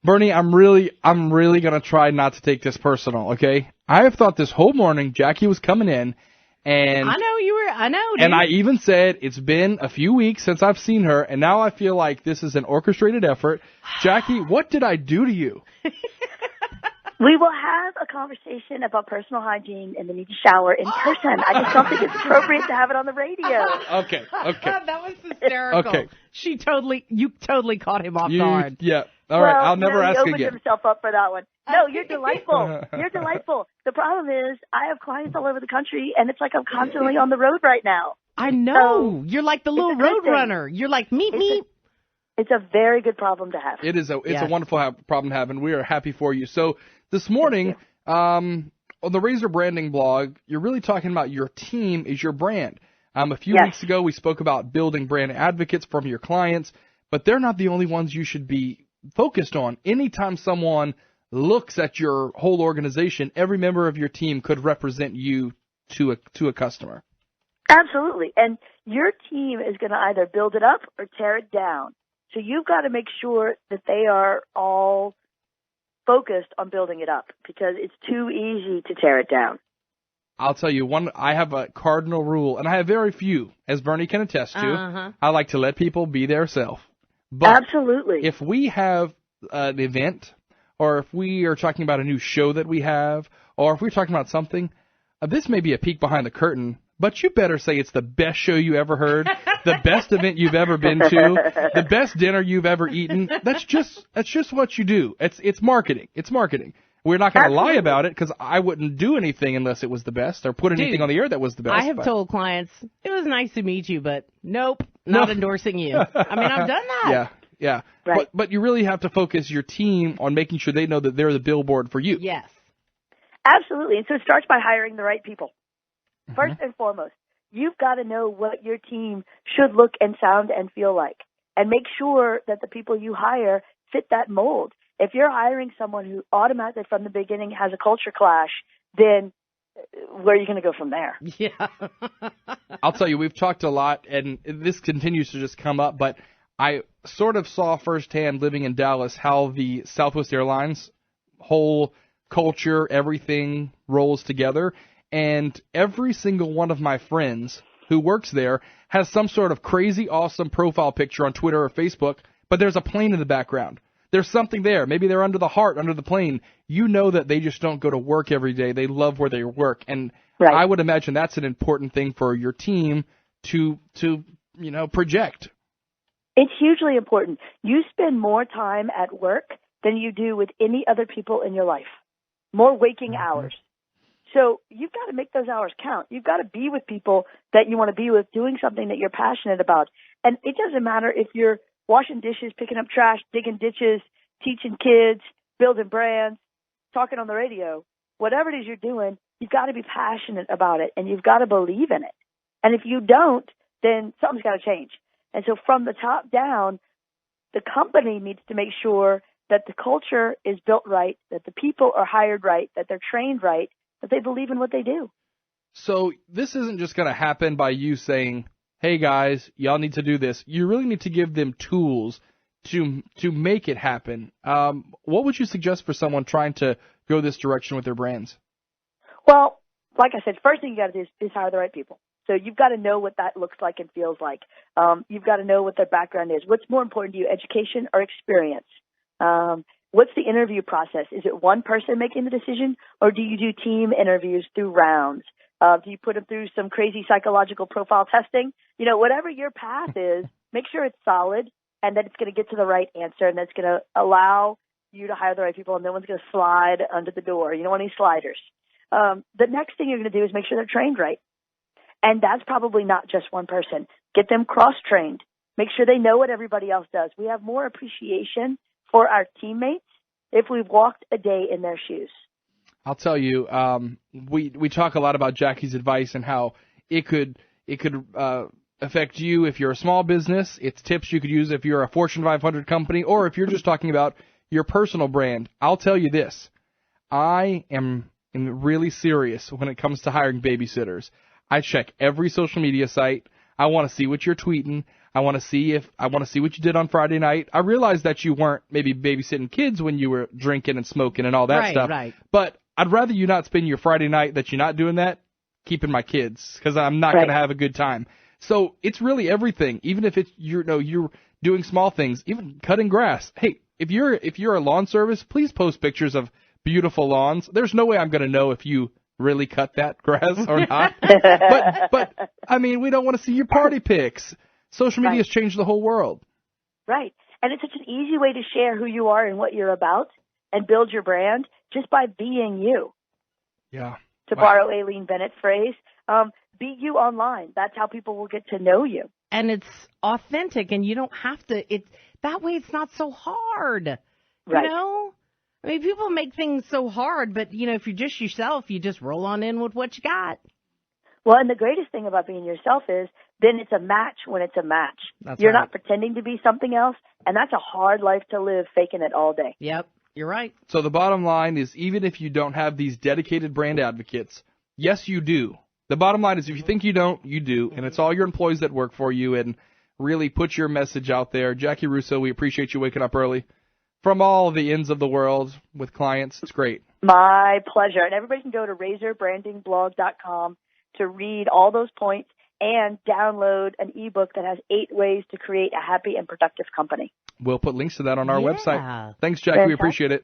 Bernie, I'm really going to try not to take this personal, okay? I have thought this whole morning Jackie was coming in, and I know, dude. And I even said it's been a few weeks since I've seen her, and now I feel like this is an orchestrated effort. Jackie, what did I do to you? We will have a conversation about personal hygiene and the need to shower in person. I just don't think it's appropriate to have it on the radio. Okay. That was hysterical. Okay. You totally caught him off guard. Yeah. All right, I'll never ask again. He opened himself up for that one. No, you're delightful. You're delightful. The problem is I have clients all over the country, and it's like I'm constantly on the road right now. I know. You're like the little road runner. You're like, meet. It's a very good problem to have. It is a wonderful problem to have, and we are happy for you. So this morning, on the Razor Branding blog, you're really talking about your team is your brand. A few weeks ago, we spoke about building brand advocates from your clients, but they're not the only ones you should be focused on. Anytime someone looks at your whole organization, every member of your team could represent you to a customer. Absolutely. And your team is going to either build it up or tear it down. So you've got to make sure that they are all focused on building it up because it's too easy to tear it down. I'll tell you, I have a cardinal rule, and I have very few, as Bernie can attest to. I like to let people be their self. But absolutely. If we have an event, or if we are talking about a new show that we have, or if we're talking about something, this may be a peek behind the curtain, but you better say it's the best show you ever heard, the best event you've ever been to, the best dinner you've ever eaten. That's just what you do. It's marketing. It's marketing. We're not going to lie about it because I wouldn't do anything unless it was the best or put anything on the air that was the best. I have told clients, it was nice to meet you, but nope, not endorsing you. I mean, I've done that. Yeah. Right. But you really have to focus your team on making sure they know that they're the billboard for you. Yes. Absolutely. And so it starts by hiring the right people. First and foremost, you've got to know what your team should look and sound and feel like, and make sure that the people you hire fit that mold. If you're hiring someone who automatically from the beginning has a culture clash, then where are you going to go from there? Yeah. I'll tell you, we've talked a lot, and this continues to just come up, but I sort of saw firsthand living in Dallas how the Southwest Airlines whole culture, everything rolls together. And every single one of my friends who works there has some sort of crazy awesome profile picture on Twitter or Facebook, but there's a plane in the background. There's something there. Maybe they're under the heart, under the plane. You know that they just don't go to work every day. They love where they work. And I would imagine that's an important thing for your team to project. It's hugely important. You spend more time at work than you do with any other people in your life. More waking hours. So you've got to make those hours count. You've got to be with people that you want to be with, doing something that you're passionate about. And it doesn't matter if you're washing dishes, picking up trash, digging ditches, teaching kids, building brands, talking on the radio. Whatever it is you're doing, you've got to be passionate about it, and you've got to believe in it. And if you don't, then something's got to change. And so from the top down, the company needs to make sure that the culture is built right, that the people are hired right, that they're trained right, that they believe in what they do. So this isn't just going to happen by you saying, hey, guys, y'all need to do this. You really need to give them tools to make it happen. What would you suggest for someone trying to go this direction with their brands? Well, like I said, first thing you got to do is hire the right people. So you've got to know what that looks like and feels like. You've got to know what their background is. What's more important to you, education or experience? What's the interview process? Is it one person making the decision, or do you do team interviews through rounds? Do you put them through some crazy psychological profile testing? Whatever your path is, make sure it's solid and that it's going to get to the right answer and that's going to allow you to hire the right people and no one's going to slide under the door. You don't want any sliders. The next thing you're going to do is make sure they're trained right. And that's probably not just one person. Get them cross-trained. Make sure they know what everybody else does. We have more appreciation for our teammates if we've walked a day in their shoes. I'll tell you, we talk a lot about Jackie's advice and how it could affect you if you're a small business. It's tips you could use if you're a Fortune 500 company or if you're just talking about your personal brand. I'll tell you this. I am really serious when it comes to hiring babysitters. I check every social media site. I want to see what you're tweeting. I want to see what you did on Friday night. I realize that you weren't maybe babysitting kids when you were drinking and smoking and all that stuff. Right. But I'd rather you not spend your Friday night that you're not doing that keeping my kids, because I'm not going to have a good time. So it's really everything. Even if it's you're doing small things, even cutting grass. Hey, if you're a lawn service, please post pictures of beautiful lawns. There's no way I'm going to know if you really cut that grass or not. but I mean, we don't want to see your party pics. Social media has changed the whole world. Right. And it's such an easy way to share who you are and what you're about and build your brand just by being you. Yeah. To borrow Aileen Bennett's phrase, be you online. That's how people will get to know you. And it's authentic, and you don't have to. That way it's not so hard. Right. You know? I mean, people make things so hard, but, if you're just yourself, you just roll on in with what you got. Well, and the greatest thing about being yourself is then it's a match when it's a match. You're not pretending to be something else, and that's a hard life to live, faking it all day. Yep, you're right. So the bottom line is, even if you don't have these dedicated brand advocates, yes, you do. The bottom line is, if you think you don't, you do, and it's all your employees that work for you, and really put your message out there. Jaci Russo, we appreciate you waking up early from all the ends of the world with clients. It's great. My pleasure. And everybody can go to razorbrandingblog.com to read all those points and download an ebook that has 8 ways to create a happy and productive company. We'll put links to that on our website. Thanks, Jackie. Fantastic. We appreciate it.